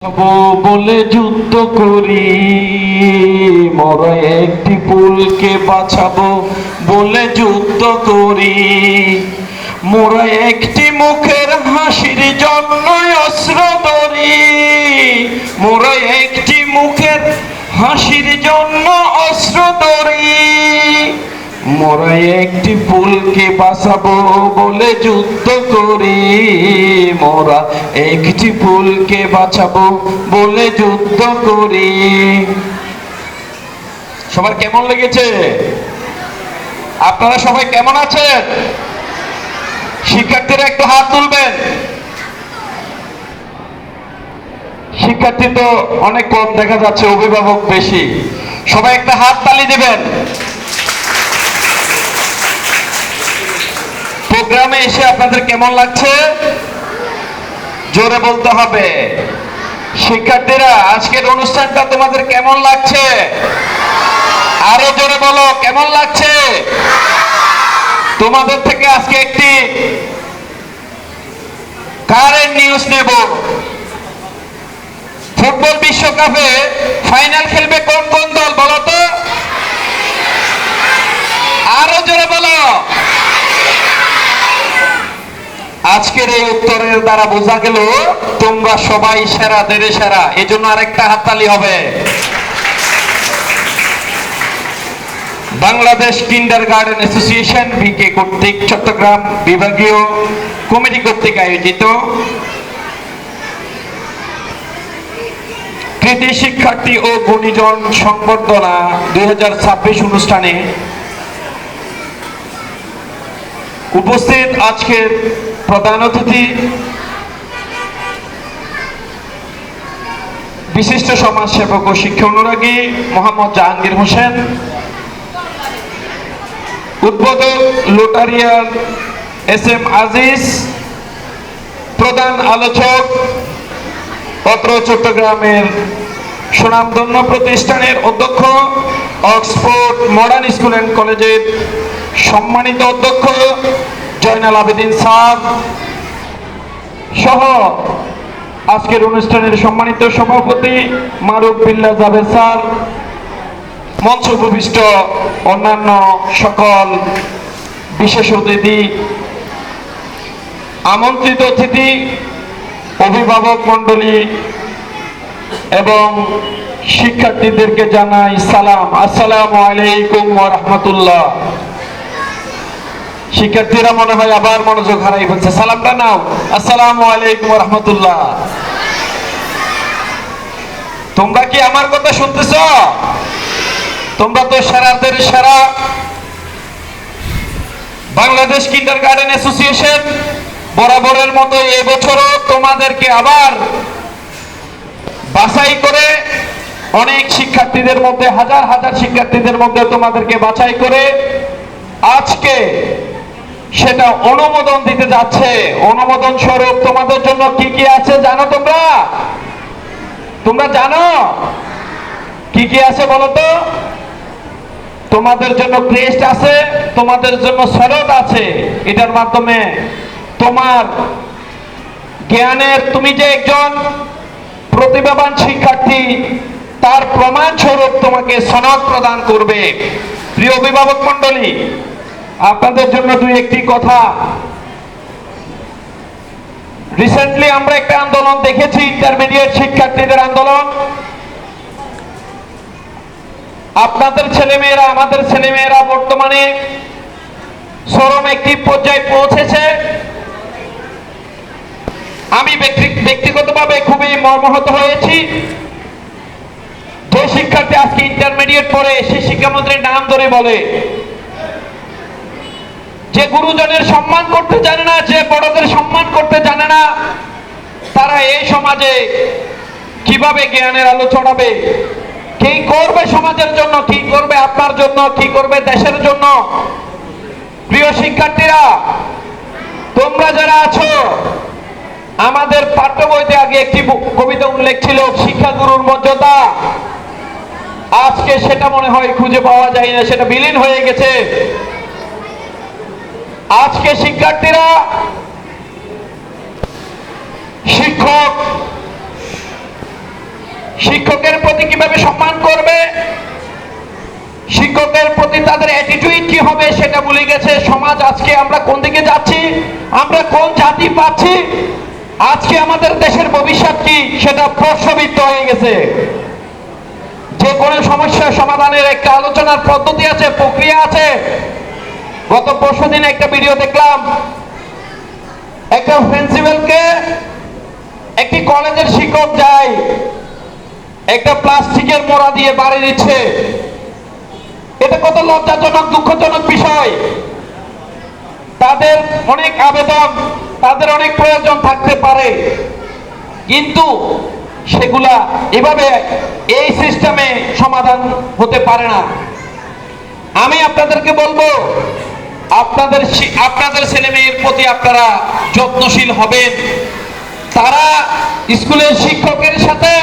বলে যুদ্ধ করি, মোরা একটি ফুলকে বাঁচাবো বলে যুদ্ধ করি। মোরা একটি মুখের হাসির জন্য অস্ত্র ধরি, মোরা একটি মুখের হাসির জন্য অস্ত্র ধরি। মোরা একটি ফুলকে বাঁচাবো বলে যুদ্ধ করি, মোরা একটি ফুলকে বাঁচাবো বলে যুদ্ধ করি। সবার কেমন লেগেছে? আপনারা সবাই কেমন আছেন? শিক্ষার্থীরা একটু হাত তুলবেন। শিক্ষার্থী তো অনেক কম দেখা যাচ্ছে, অভিভাবক বেশি। সবাই একটা হাত তালি দিবেন। প্রোগ্রামে এসে আপনাদের কেমন লাগছে? জোরে বলতে হবে। শিক্ষার্থীরা, আজকের অনুষ্ঠানটা তোমাদের কেমন লাগছে? আরো জোরে বলো, কেমন লাগছে? তোমাদের থেকে আজকে একটি কারেন্ট নিউজ নেব। ফুটবল বিশ্বকাপে ফাইনাল খেলবে কোন কোন দল বলো তো? আরো জোরে বলো। আজকের এই উত্তরের দ্বারা বোঝা গেল তোমরা সবাই সেরা, দেরে সেরা। এই জন্য আরেকটা হাততালি হবে। বাংলাদেশ কিন্ডারগার্টেন অ্যাসোসিয়েশন বিকে কর্তৃক চট্টগ্রাম বিভাগীয় কমিটি কর্তৃক আয়োজিত কৃতি শিক্ষার্থী ও গুণীজন সংবর্ধনা 2026 অনুষ্ঠানে উপস্থিত আজকের প্রধান অতিথি বিশিষ্ট সমাজসেবক ও শিক্ষা অনুরাগী মোহাম্মদ জাহাঙ্গীর হোসেন, উদ্বোধক লোটারিয়ান এস.এম. আজিজ, প্রধান আলোচক অত্র চট্টগ্রামের সুনামধন্য প্রতিষ্ঠানের অধ্যক্ষ অক্সফোর্ড মডার্ন স্কুল অ্যান্ড কলেজের সম্মানিত অধ্যক্ষ জয়নাল আবেদিন স্যার সহ আজকের অনুষ্ঠানের সম্মানিত সভাপতি মারুফ বিল্লাহ জাবের স্যার, মঞ্চ উপবিষ্ট অন্যান্য সকল বিশেষ অতিথি, আমন্ত্রিত অতিথি, অভিভাবক মণ্ডলী এবং শিক্ষার্থীদেরকে জানাই সালাম। আসসালামু আলাইকুম ওয়া রাহমাতুল্লাহ। শিক্ষার্থীরা মনে হয় আবার মনোযোগ হারাই ফেলছে। সালামটা নাও। আসসালামু আলাইকুম ওয়া রাহমাতুল্লাহ। তোমরা কি আমার কথা শুনতেছ? তোমরা তো সেরাদের সেরা। বাংলাদেশ কিন্ডারগার্টেন অ্যাসোসিয়েশন বরাবরের মতো এবছরও তোমাদেরকে আবার বাছাই করে অনেক শিক্ষার্থীদের মধ্যে, হাজার হাজার শিক্ষার্থীদের মধ্যে তোমাদেরকে বাছাই করে আজকে সেটা অনুমোদন দিতে যাচ্ছে। অনুমোদন স্বরূপ তোমাদের জন্য কি কি আছে জানো? তোমরা জানো কি কি আছে বলো তো? তোমাদের জন্য ক্রেস্ট আছে, তোমাদের জন্য সনদ আছে। এটার মাধ্যমে তোমার জ্ঞানের, তুমি যে একজন প্রতিভাবান শিক্ষার্থী তার প্রমাণ স্বরূপ তোমাকে সনদ প্রদান করবে। প্রিয় অভিভাবক মণ্ডলী, আপনাদের জন্য দুই একটি কথা। রিসেন্টলি আমরা একটা আন্দোলন দেখেছি, ইন্টারমিডিয়েট শিক্ষার্থীদের আন্দোলন। আপনাদের ছেলেমেয়েরা, আমাদের ছেলেমেয়েরা বর্তমানে চরম একটি পর্যায়ে পৌঁছেছে। আমি ব্যক্তিগতভাবে খুবই মর্মাহত হয়েছি। যে শিক্ষার্থী আজকে ইন্টারমিডিয়েট পড়ে, সে শিক্ষামন্ত্রীর নাম ধরে বলে, যে গুরুজনের সম্মান করতে জানে না, যে বড়দের সম্মান করতে জানে না, তারা এই সমাজে কিভাবে জ্ঞানের আলো ছড়াবে? কি করবে সমাজের জন্য? কি করবে আপনার জন্য? কি করবে দেশের জন্য? প্রিয় শিক্ষার্থীরা, তোমরা যারা আছো, আমাদের পাঠ্য বইতে আগে একটি কবিতা উল্লেখ ছিল, শিক্ষাগুরুর মর্যাদা। আজকে সেটা মনে হয় খুঁজে পাওয়া যায় না, সেটা বিলীন হয়ে গেছে। আজকে শিক্ষার্থীরা শিক্ষক শিক্ষকের প্রতি কিভাবে সম্মান করবে, শিক্ষকের প্রতি তাদের অ্যাটিটিউড কি হবে সেটা ভুলে গেছে সমাজ। আজকে আমরা কোন দিকে যাচ্ছি, আমরা কোন জাতি পাচ্ছি, আজকে আমাদের দেশের ভবিষ্যৎ কি সেটা প্রশ্নবিদ্ধ হয়ে গেছে। যে কোনো সমস্যার সমাধানের একটা আলোচনার পদ্ধতি আছে, প্রক্রিয়া আছে। গত পরশুদিন একটা ভিডিও দেখলাম, একটা প্রিন্সিপালকে একটি কলেজের শিক্ষক যায় একটা প্লাস্টিকের মোড়া দিয়ে বাড়ি দিচ্ছে। এটা কত লজ্জাজনক, দুঃখজনক বিষয়। তাদের অনেক আবেদন, তাদের অনেক প্রয়োজন থাকতে পারে, কিন্তু সেগুলা এভাবে এই সিস্টেমে সমাধান হতে পারে না। আমি আপনাদেরকে বলবো, আপনাদের ছেলে মেয়ের প্রতি আপনারা যত্নশীল হবেন। তারা স্কুলের শিক্ষকের সাথে,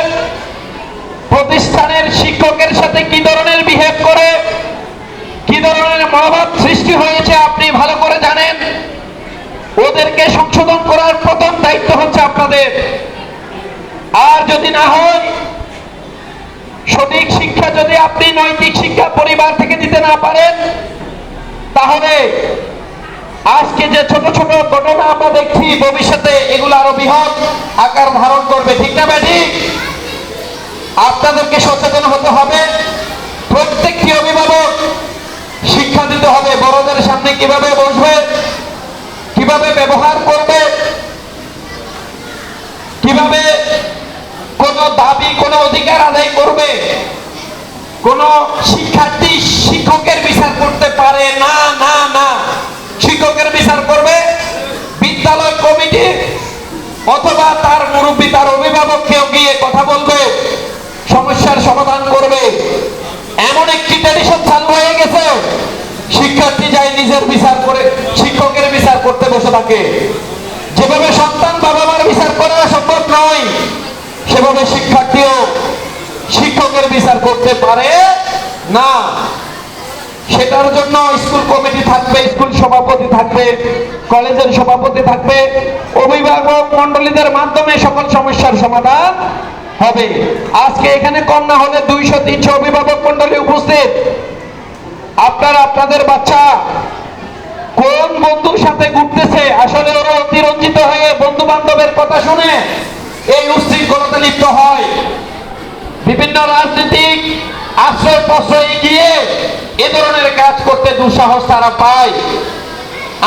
প্রতিষ্ঠানের শিক্ষকের সাথে কি ধরনের বিহেভ করে, কি ধরনের মনোভাব সৃষ্টি হয়েছে আপনি ভালো করে জানেন। ওদেরকে সংশোধন করার প্রথম দায়িত্ব হচ্ছে আপনাদের। আর যদি না হয়, সঠিক শিক্ষা যদি আপনি নৈতিক শিক্ষা পরিবার থেকে দিতে না পারেন, তাহলে আজকে যে ছোট ছোট ঘটনা আমরা দেখছি, ভবিষ্যতে এগুলো আরো বৃহৎ আকার ধারণ করবে। ঠিক না ব্যাটি? আপনাদেরকে সচেতন হতে হবে। প্রত্যেকটি অভিভাবক শিক্ষা দিতে হবে বড়দের সামনে কিভাবে বসবে, কিভাবে ব্যবহার করবে, কিভাবে কোন দাবি, কোন অধিকার আদায় করবে। কোন শিক্ষার্থী শিক্ষকের বিচার করতে পারে না, না না। শিক্ষকের বিচার করবে বিদ্যালয় কমিটি অথবা তার মুরব্বী, তার অভিভাবক কেউ গিয়ে কথা বলবে, সমস্যার সমাধান করবে। এমন একটি ট্র্যাডিশন চালু হয়ে গেছে, শিক্ষার্থী যায় নিজের বিচার করে শিক্ষকের বিচার করতে বসে থাকে। যেভাবে সন্তান বাবা মার বিচার করা সম্ভব নয়, সেভাবে শিক্ষার্থীও শিক্ষকের বিচার করতে পারে না। সেটার জন্য স্কুল কমিটি থাকবে, স্কুল সভাপতি থাকবে, কলেজের সভাপতি থাকবে, অভিভাবক মন্ডলীদের মাধ্যমে সকল সমস্যার সমাধান হবে। আজকে এখানে কম না হলে 200-300 অভিভাবক মন্ডলী উপস্থিত। আপনারা আপনাদের বাচ্চা কোন বন্ধুর সাথে ঘুরতেছে, আসলে ওরা অতিরঞ্জিত হয়ে বন্ধু বান্ধবের কথা শুনে এই উশৃঙ্খলতা লিপ্ত হয়। বিভিন্ন রাজনৈতিক আশ্রয় প্রশ্রয়ে গিয়ে এ ধরনের কাজ করতে দুঃসাহস তারা পায়।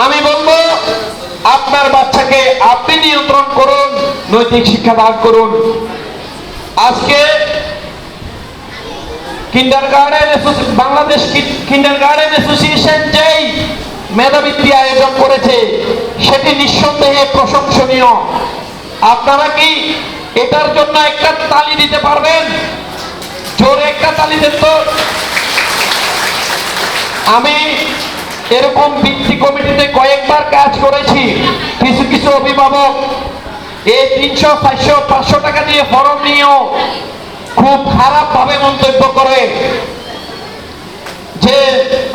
আমি বলবো, আপনার বাচ্চাকে আপনি নিয়ন্ত্রণ করুন, নৈতিক শিক্ষা দান করুন। আজকে বাংলাদেশ কিন্ডারগার্টেন অ্যাসোসিয়েশন যেই মেধাবৃত্তি আয়োজন করেছে, সেটি নিঃসন্দেহে প্রশংসনীয়। আপনারা কি এটার জন্য একটা তালি দিতে পারবেন? জোরে একটা তালি দেন তো। আমি এরকম বৃত্তি কমিটিতে কয়েকবার কাজ করেছি। কিছু কিছু অভিভাবক এই 300, 400, 500 টাকা দিয়ে ফর্ম নিয়েও খুব খারাপ ভাবে মন্তব্য করে যে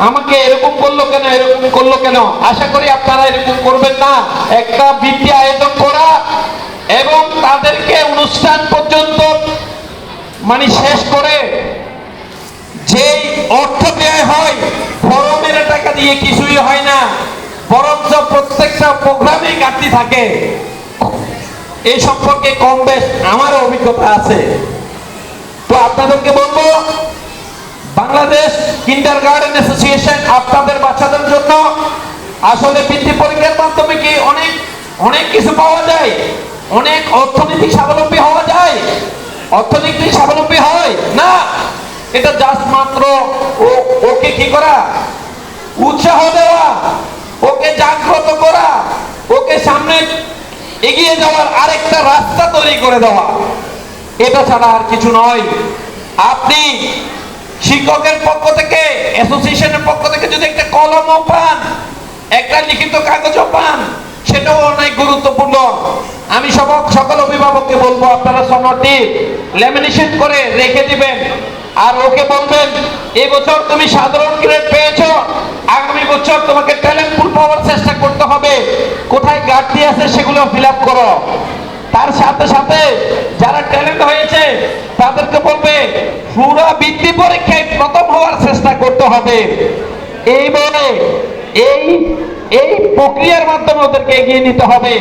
আমাকে এরকম করলো কেন, এরকম করলো কেন। আশা করি আপনারা এরকম করবেন না। একটা বৃত্তি আয়োজন করা এবং তাদেরকে অনুষ্ঠান পর্যন্ত শেষ করে যেই অর্থ ব্যয় হয়, ফরমের টাকা দিয়ে কিছুই হয় না, বরঞ্চ প্রত্যেকটা প্রোগ্রামে ঘাটতি থাকে। এই সম্পর্কে কম বেশ আমার অভিজ্ঞতা আছে। তো আপনাদেরকে বলবো, বাংলাদেশ কিন্ডারগার্টেন অ্যাসোসিয়েশন আপনাদের বাচ্চাদের জন্য আসলে বৃত্তি পরীক্ষার মাধ্যমে কি অনেক অনেক কিছু পাওয়া যায়, অনেক অর্থনৈতিক স্বাবলম্বী হওয়া যায়। অর্থনৈতিক স্বাবলম্বী হয় না, এটা জাস্ট মাত্র ওকে কি করা, উৎসাহ দেওয়া, ওকে জাগ্রত করা, ওকে সামনে এগিয়ে যাওয়ার আরেকটা রাস্তা তৈরি করে দেওয়া, এটা ছাড়া আর কিছু নয়। আপনি শিক্ষকের পক্ষ থেকে, অ্যাসোসিয়েশনের পক্ষ থেকে যদি একটা কলমও পান, একটা লিখিত কাগজও পান, সেটাও অনেক গুরুত্বপূর্ণ। আমি সকল অভিভাবককে বলবো, আপনারা সনদটি ল্যামিনেশন করে রেখে দিবেন। আর ওকে বলবেন, এবছর তুমি সাধারণ গ্রেড পেয়েছো, আগামী বছর তোমাকে ট্যালেন্ট পুল পাওয়ার চেষ্টা করতে হবে, কোথায় ঘাটতি আছে সেগুলো ফিল আপ করো। তার সাথে সাথে যারা ট্যালেন্ট হয়েছে তাদেরকে বলবে পুরা বৃত্তি পরীক্ষায় প্রথম হওয়ার চেষ্টা করতে হবে। এই বলে এই এই প্রক্রিয়ার মাধ্যমে ওদেরকে এগিয়ে নিতে হবে।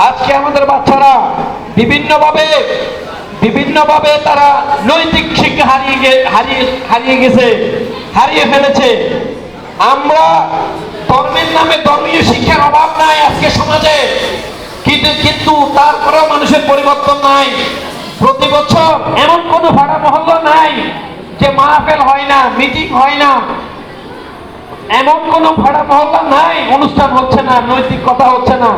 আজকে আমাদের বাচ্চারা বিভিন্নভাবে তারা নৈতিক শিক্ষা হারিয়ে ফেলেছে। আমরা ধর্মের নামে ধর্মীয় শিক্ষার অভাব নাই আজকে সমাজে, কিন্তু তারপরেও মানুষের পরিবর্তন নাই। প্রতি বছর এমন কোন ভাড়া মহল্লা নাই যে মাহফিল হয় না, মিটিং হয় না, এমন কোন ভাড়া মহল্লা নাই অনুষ্ঠান হচ্ছে না, নৈতিক কথা হচ্ছে না,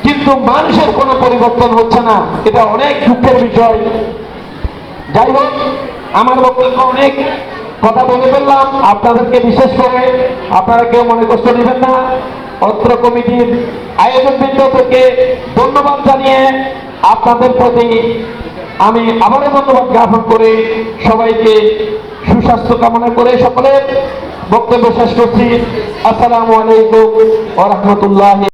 কিন্তু মানুষের কোনো পরিবর্তন হচ্ছে না। এটা অনেক দুঃখের বিষয়। যাই হোক, আমার বক্তব্য অনেক কথা বলে ফেললাম। আপনাদেরকে বিশেষ করে আপনারা কেউ মনে কষ্ট নেবেন না। অত্র কমিটির আয়োজকবৃন্দ থেকে ধন্যবাদ জানিয়ে আপনাদের প্রতি আমি আবারও ধন্যবাদ জ্ঞাপন করে সবাইকে সুস্বাস্থ্য কামনা করে সকলের বক্তব্য শেষ করছি। আসসালামু আলাইকুম ওয়া রাহমাতুল্লাহি।